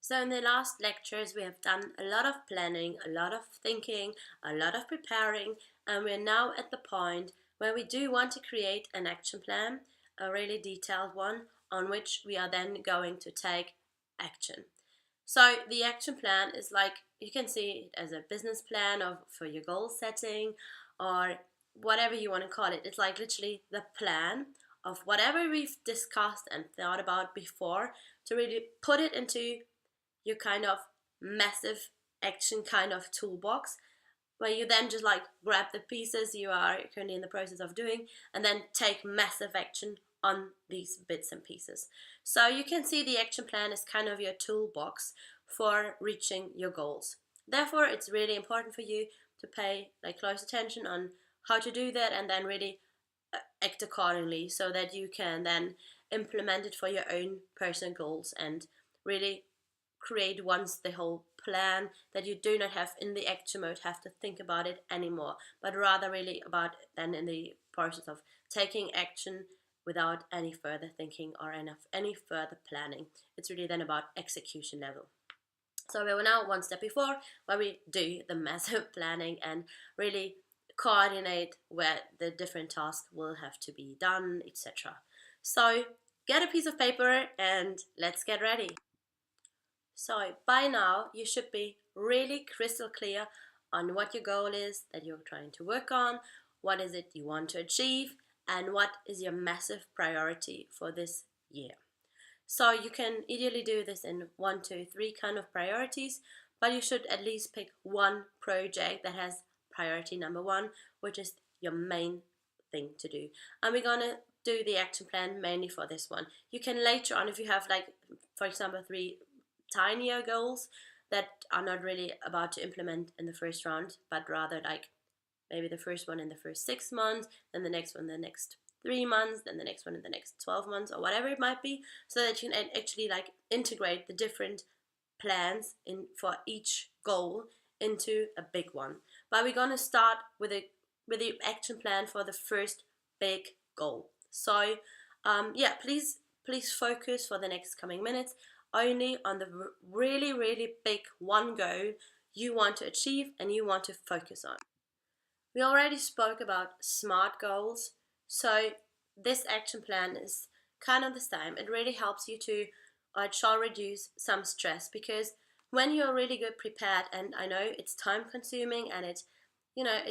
So in the last lectures we have done a lot of planning, a lot of thinking, a lot of preparing, and we're now at the point where we do want to create an action plan, a really detailed one, on which we are then going to take action. So the action plan is like, you can see it as a business plan for your goal setting or whatever you want to call it. It's like literally the plan of whatever we've discussed and thought about before to really put it into your kind of massive action kind of toolbox where you then just like grab the pieces you are currently in the process of doing and then take massive action on these bits and pieces. So you can see the action plan is kind of your toolbox for reaching your goals. Therefore, it's really important for you to pay like close attention on how to do that and then really act accordingly so that you can then implement it for your own personal goals and really create once the whole plan that you do not have in the action mode have to think about it anymore, but rather really about then in the process of taking action without any further thinking or any further planning. It's really then about execution level. So we are now one step before where we do the massive planning and really coordinate where the different tasks will have to be done, etc. So get a piece of paper and let's get ready. So by now you should be really crystal clear on what your goal is that you're trying to work on, what is it you want to achieve, and what is your massive priority for this year. So you can ideally do this in 1, 2, 3 kind of priorities, but you should at least pick one project that has priority number 1, which is your main thing to do. And we're gonna do the action plan mainly for this one. You can later on, if you have like, for example, 3 tinier goals that are not really about to implement in the first round, but rather like maybe the first one in the first 6 months, then the next one in the next 3 months, then the next one in the next 12 months, or whatever it might be, so that you can actually like integrate the different plans in for each goal into a big one. But we're gonna start with the action plan for the first big goal. So yeah, please focus for the next coming minutes only on the really big one goal you want to achieve and you want to focus on. We already spoke about SMART goals, so this action plan is kind of the same. It really helps you to, or it shall reduce some stress, because when you're really good prepared, and I know it's time consuming and it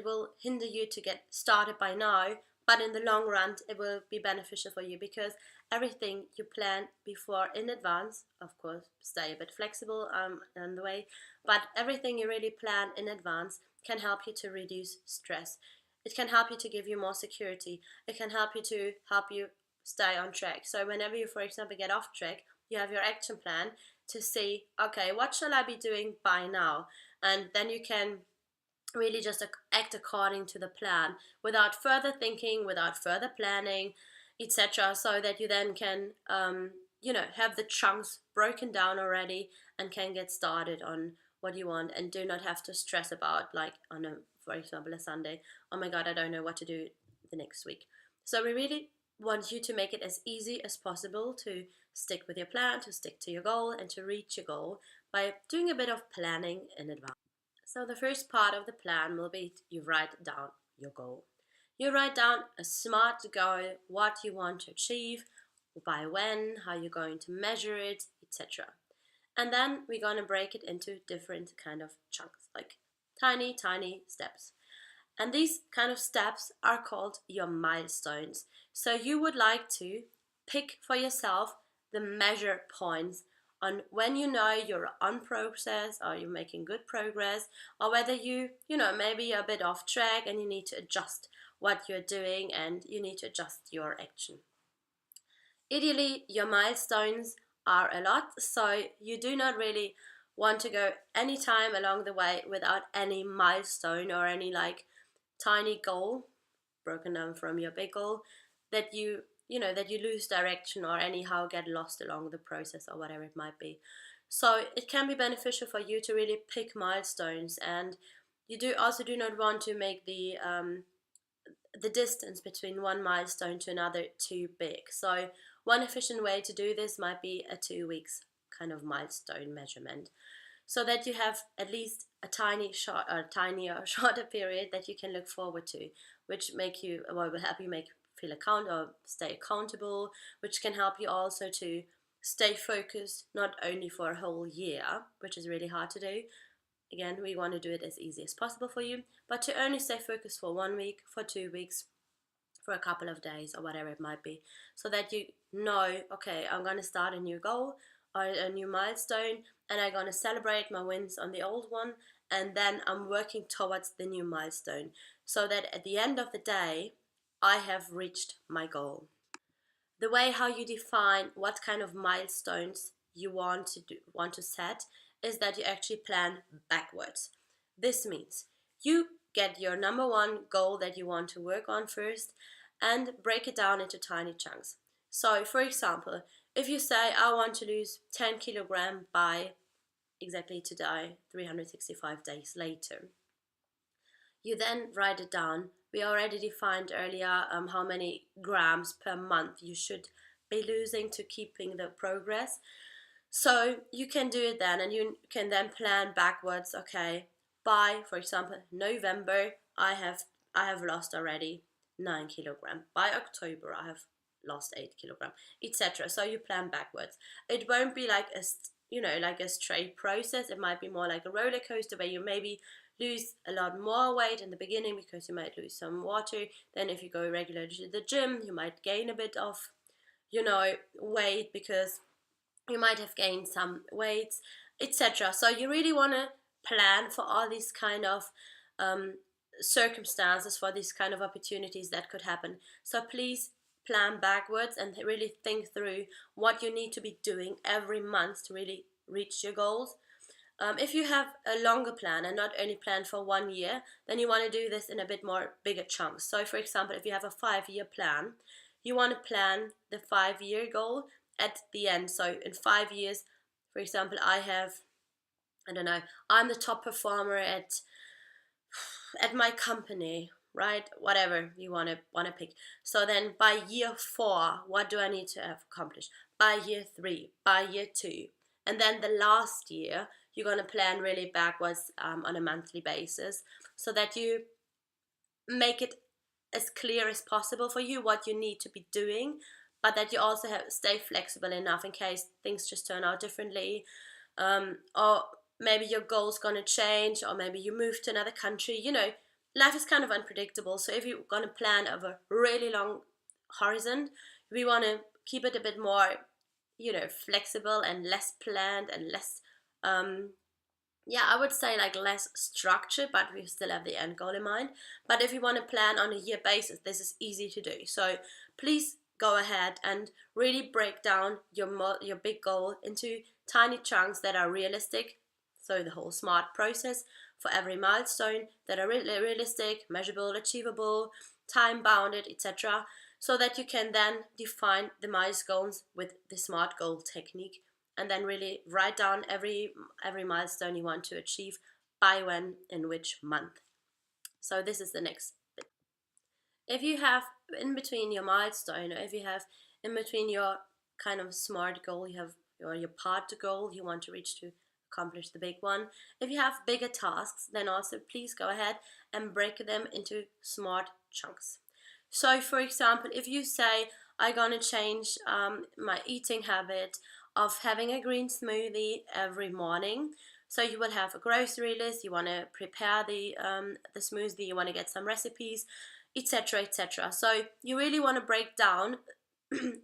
will hinder you to get started by now, but in the long run it will be beneficial for you because everything you plan before in advance, of course stay a bit flexible on the way, but everything you really plan in advance can help you to reduce stress. It can help you to give you more security. It can help you to stay on track. So whenever you, for example, get off track, you have your action plan to see, okay, what shall I be doing by now? And then you can really just act according to the plan without further thinking, without further planning, etc., so that you then can have the chunks broken down already and can get started on what you want and do not have to stress about, like on a, for example, a Sunday, oh my god, I don't know what to do the next week. So we really want you to make it as easy as possible to stick with your plan, to stick to your goal, and to reach your goal by doing a bit of planning in advance. So the first part of the plan will be you write down your goal. You write down a SMART goal, what you want to achieve, by when, how you're going to measure it, etc. And then we're going to break it into different kind of chunks, like tiny steps. And these kind of steps are called your milestones. So you would like to pick for yourself the measure points on when you know you're on process or you're making good progress, or whether maybe you're a bit off track and you need to adjust what you're doing and you need to adjust your action. Ideally, your milestones are a lot, so you do not really want to go any time along the way without any milestone or any like tiny goal broken down from your big goal that you lose direction or anyhow get lost along the process or whatever it might be. So it can be beneficial for you to really pick milestones, and you do not want to make the distance between one milestone to another too big. So one efficient way to do this might be a 2 weeks kind of milestone measurement, so that you have at least a tinier shorter period that you can look forward to, which will help you feel or stay accountable, which can help you also to stay focused not only for a whole year, which is really hard to do. Again, we want to do it as easy as possible for you, but to only stay focused for 1 week, for 2 weeks, for a couple of days, or whatever it might be, so that you know, okay, I'm going to start a new goal or a new milestone, and I'm going to celebrate my wins on the old one, and then I'm working towards the new milestone, so that at the end of the day, I have reached my goal. The way how you define what kind of milestones you want to set is that you actually plan backwards. This means you get your number one goal that you want to work on first and break it down into tiny chunks. So, for example, if you say, I want to lose 10 kilograms by exactly today, 365 days later, you then write it down. We already defined earlier how many grams per month you should be losing to keeping the progress. So you can do it then, and you can then plan backwards. Okay, by, for example, November, I have lost already 9 kilograms. By October, I have lost 8 kilograms, etc. So you plan backwards. It won't be like a straight process. It might be more like a roller coaster where you maybe lose a lot more weight in the beginning because you might lose some water. Then if you go regularly to the gym, you might gain a bit of weight because you might have gained some weights, etc. So you really want to plan for all these kind of circumstances, for these kind of opportunities that could happen. So please plan backwards and really think through what you need to be doing every month to really reach your goals. If you have a longer plan and not only plan for 1 year, then you want to do this in a bit more bigger chunks. So for example, if you have a 5-year plan, you want to plan the 5-year goal at the end. So in 5 years, for example, I'm the top performer at my company, right? Whatever you want to pick. So then by year 4, what do I need to have accomplished? By year 3, by year 2, and then the last year, you're going to plan really backwards on a monthly basis, so that you make it as clear as possible for you what you need to be doing, but that you also stay flexible enough in case things just turn out differently, or maybe your goal's going to change, or maybe you move to another country. Life is kind of unpredictable, so if you're going to plan over a really long horizon, we want to keep it a bit more flexible and less planned and less I would say like less structured, but we still have the end goal in mind. But if you want to plan on a year basis, this is easy to do. So please go ahead and really break down your big goal into tiny chunks that are realistic. So the whole SMART process for every milestone that are realistic, measurable, achievable, time bounded, etc. So that you can then define the milestones with the SMART goal technique, and then really write down every milestone you want to achieve, by when, in which month. So this is the next bit. If you have in between your milestone, or if you have in between your kind of SMART goal, you have your part goal you want to reach to accomplish the big one. If you have bigger tasks, then also please go ahead and break them into SMART chunks. So for example, if you say, I'm going to change my eating habit of having a green smoothie every morning. So you will have a grocery list, you want to prepare the smoothie, you want to get some recipes, etc., etc. So you really want to break down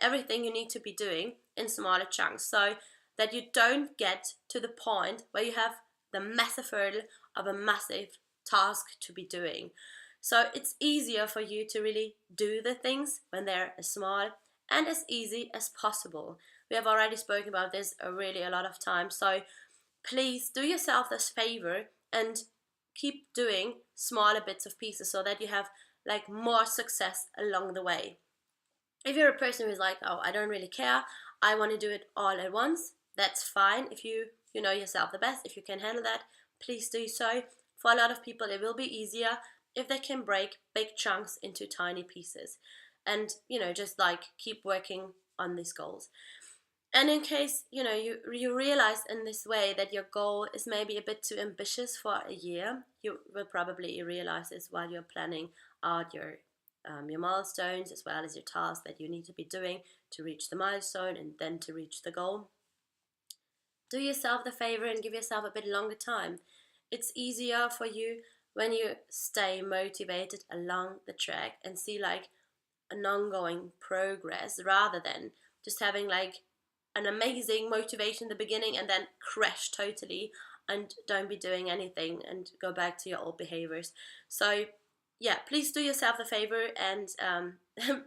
everything you need to be doing in smaller chunks, so that you don't get to the point where you have the massive hurdle of a massive task to be doing. So it's easier for you to really do the things when they're as small and as easy as possible. We have already spoken about this a lot of times. So please do yourself this favor and keep doing smaller bits of pieces, so that you have like more success along the way. If you're a person who's like, oh, I don't really care, I want to do it all at once, that's fine. If you know yourself the best, if you can handle that, please do so. For a lot of people, it will be easier if they can break big chunks into tiny pieces and just like keep working on these goals. And in case you realize in this way that your goal is maybe a bit too ambitious for a year, you will probably realize this while you're planning out your milestones as well as your tasks that you need to be doing to reach the milestone and then to reach the goal. Do yourself the favor and give yourself a bit longer time. It's easier for you when you stay motivated along the track and see like an ongoing progress rather than just having like an amazing motivation in the beginning and then crash totally and don't be doing anything and go back to your old behaviors. So yeah, please do yourself a favor and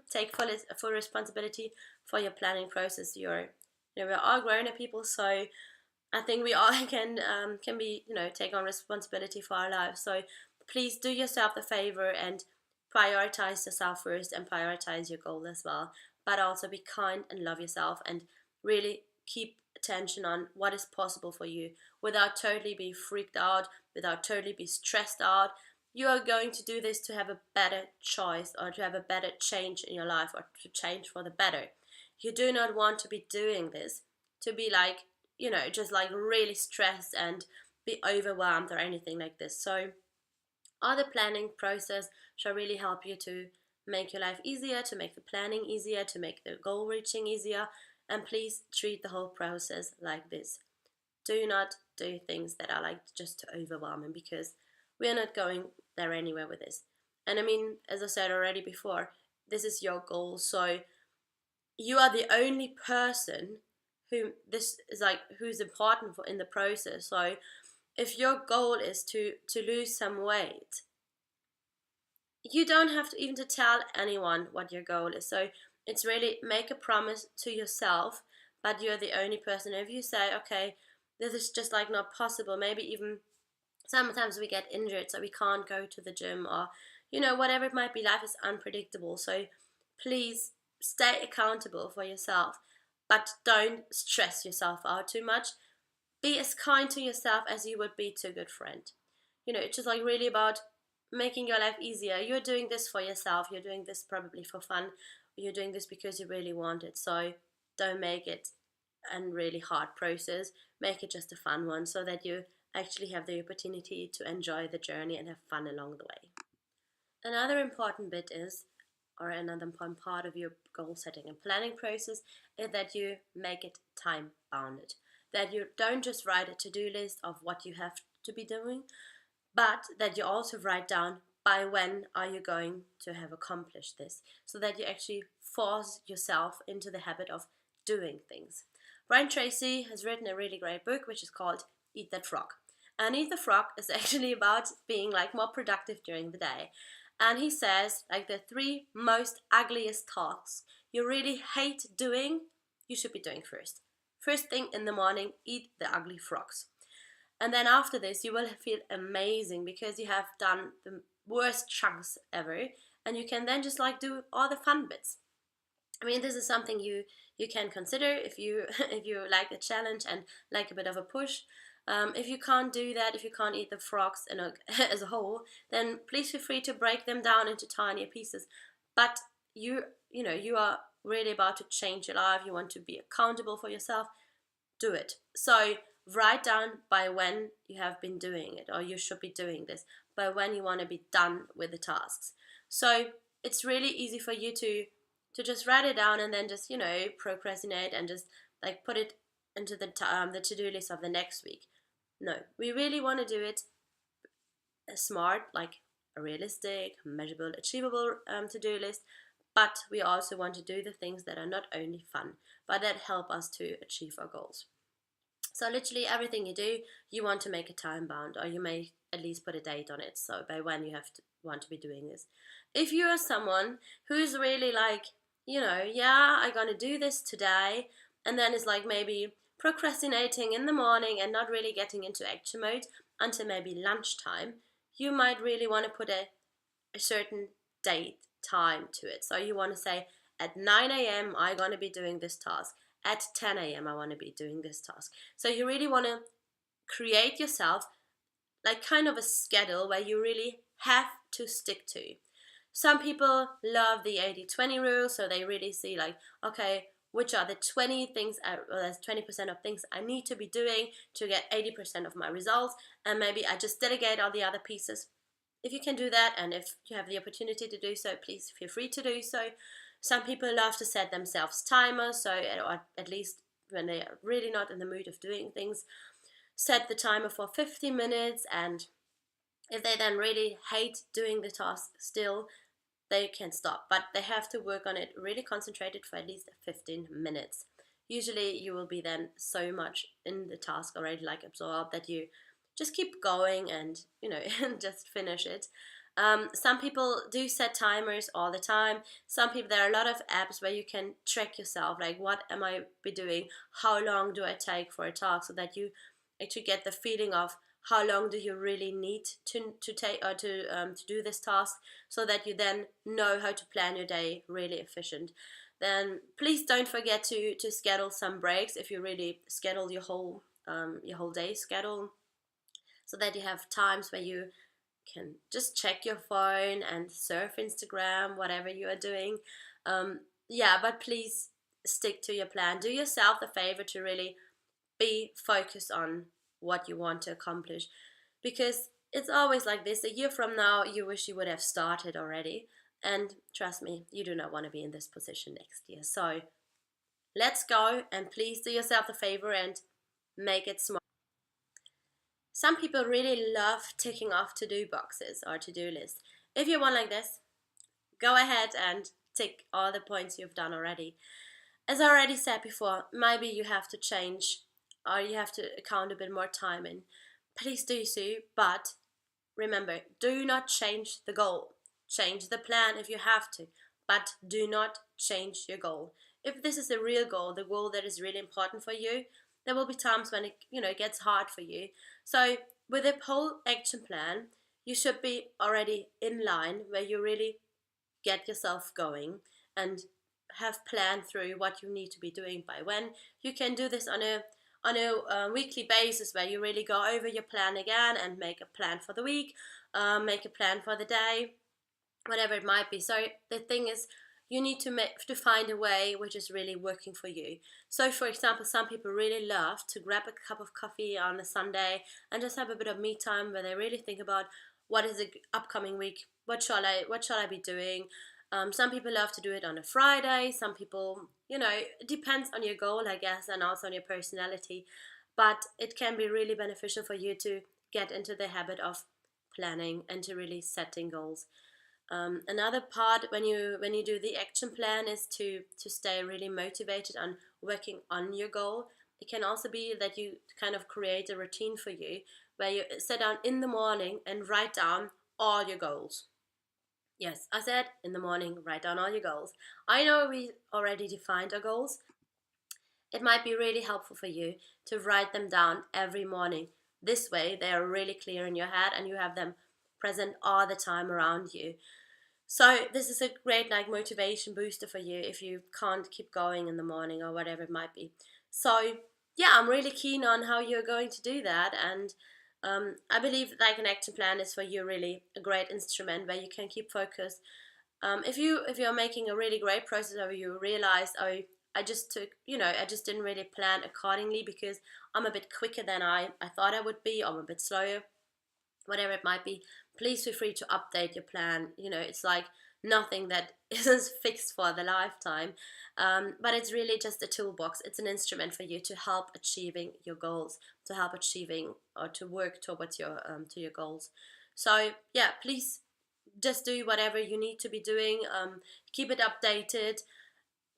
take full responsibility for your planning process. We're all grown-up people, so I think we all can be take on responsibility for our lives. So please do yourself the favor and prioritize yourself first and prioritize your goal as well. But also be kind and love yourself and really keep attention on what is possible for you without totally be freaked out, without totally be stressed out. You are going to do this to have a better choice or to have a better change in your life or to change for the better. You do not want to be doing this to be like just like really stressed and be overwhelmed or anything like this. So all the planning process shall really help you to make your life easier, to make the planning easier, to make the goal reaching easier. And please treat the whole process like this. Do not do things that are like just too overwhelming, because we are not going there anywhere with this. And I mean, as I said already before, this is your goal, so you are the only person who's important for in the process. So if your goal is to lose some weight, you don't have to even to tell anyone what your goal is. So it's really make a promise to yourself, but you're the only person. If you say, okay, this is just like not possible, maybe even sometimes we get injured so we can't go to the gym, or whatever it might be, life is unpredictable. So please stay accountable for yourself, but don't stress yourself out too much. Be as kind to yourself as you would be to a good friend. It's just like really about making your life easier. You're doing this for yourself. You're doing this probably for fun. You're doing this because you really want it. So don't make it a really hard process. Make it just a fun one so that you actually have the opportunity to enjoy the journey and have fun along the way. Another important bit is, or another important part of your goal setting and planning process, is that you make it time bounded. That you don't just write a to-do list of what you have to be doing, but that you also write down by when are you going to have accomplished this, so that you actually force yourself into the habit of doing things. Brian Tracy has written a really great book which is called Eat That Frog. And Eat the Frog is actually about being like more productive during the day. And he says like the 3 most ugliest tasks you really hate doing, you should be doing first. First thing in the morning, eat the ugly frogs. And then after this, you will feel amazing because you have done the worst chunks ever. And you can then just like do all the fun bits. I mean, this is something you can consider if you if you like the challenge and like a bit of a push. If you can't do that, if you can't eat the frogs as a whole, then please feel free to break them down into tinier pieces. But you are really about to change your life. You want to be accountable for yourself. Do it. So write down by when you have been doing it, or you should be doing this, by when you want to be done with the tasks. So it's really easy for you to just write it down and then just procrastinate and just like put it into the to-do list of the next week. No, we really want to do it smart, like a realistic, measurable, achievable to-do list. But we also want to do the things that are not only fun, but that help us to achieve our goals. So literally everything you do, you want to make a time bound, or you may at least put a date on it. So by when you want to be doing this. If you are someone who's really like, I'm gonna do this today, and then it's like maybe procrastinating in the morning and not really getting into action mode until maybe lunchtime, you might really want to put a certain date time to it. So you want to say at 9 a.m. I'm going to be doing this task. At 10 a.m. I want to be doing this task. So you really want to create yourself like kind of a schedule where you really have to stick to. Some people love the 80-20 rule, so they really see like, okay, which are the 20 things, well, that's 20% of things I need to be doing to get 80% of my results, and maybe I just delegate all the other pieces. If you can do that, and if you have the opportunity to do so, please feel free to do so. Some people love to set themselves timers, so or at least when they are really not in the mood of doing things, set the timer for 50 minutes, and if they then really hate doing the task still, they can stop, but they have to work on it really concentrated for at least 15 minutes. Usually you will be then so much in the task already, like absorbed, that you just keep going and just finish it. Some people do set timers all the time. Some people, there are a lot of apps where you can track yourself, like what am I be doing, how long do I take for a task, so that you actually get the feeling of how long do you really need to take or to do this task, so that you then know how to plan your day really efficient. Then please don't forget to schedule some breaks if you really schedule your whole day schedule, so that you have times where you can just check your phone and surf Instagram, whatever you are doing. Yeah, but please stick to your plan. Do yourself the favor to really be focused on what you want to accomplish, because it's always like this. A year from now, you wish you would have started already. And trust me, you do not want to be in this position next year. So let's go, and please do yourself the favor and make it smart. Some people really love ticking off to-do boxes or to-do lists. If you're one like this, go ahead and tick all the points you've done already. As I already said before, maybe you have to change or you have to account a bit more time in. Please do so, but remember, do not change the goal. Change the plan if you have to, but do not change your goal. If this is a real goal, the goal that is really important for you, there will be times when it gets hard for you. So with a whole action plan, you should be already in line where you really get yourself going and have planned through what you need to be doing by when. You can do this on a weekly basis, where you really go over your plan again and make a plan for the week, make a plan for the day, whatever it might be. So the thing is, you need to find a way which is really working for you. So for example, some people really love to grab a cup of coffee on a Sunday and just have a bit of me time, where they really think about what is the upcoming week, what shall I be doing. Some people love to do it on a Friday. Some people, it depends on your goal, I guess, and also on your personality. But it can be really beneficial for you to get into the habit of planning and to really setting goals. Another part when you do the action plan is to stay really motivated on working on your goal. It can also be that you kind of create a routine for you, where you sit down in the morning and write down all your goals. Yes, I said in the morning, write down all your goals. I know we already defined our goals. It might be really helpful for you to write them down every morning. This way, they are really clear in your head and you have them present all the time around you. So this is a great motivation booster for you if you can't keep going in the morning or whatever it might be. So yeah, I'm really keen on how you're going to do that, and I believe an action plan is for you really a great instrument where you can keep focused. If you're making a really great process, or you realize, oh, I just didn't really plan accordingly because I'm a bit quicker than I thought I would be, or I'm a bit slower, whatever it might be, please feel free to update your plan. It's like nothing that isn't fixed for the lifetime, but it's really just a toolbox. It's an instrument for you to help achieving your goals, to help achieving or to work towards your to your goals. So yeah, please just do whatever you need to be doing. Keep it updated.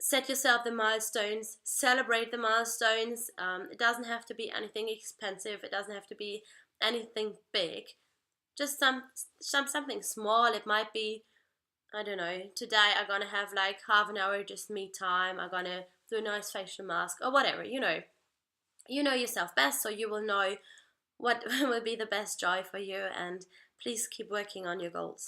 Set yourself the milestones, celebrate the milestones. It doesn't have to be anything expensive, it doesn't have to be anything big, just something small. It might be, I don't know, today I'm gonna have half an hour just me time, I'm gonna do a nice facial mask or whatever. You know yourself best, so you will know what will be the best joy for you, and please keep working on your goals.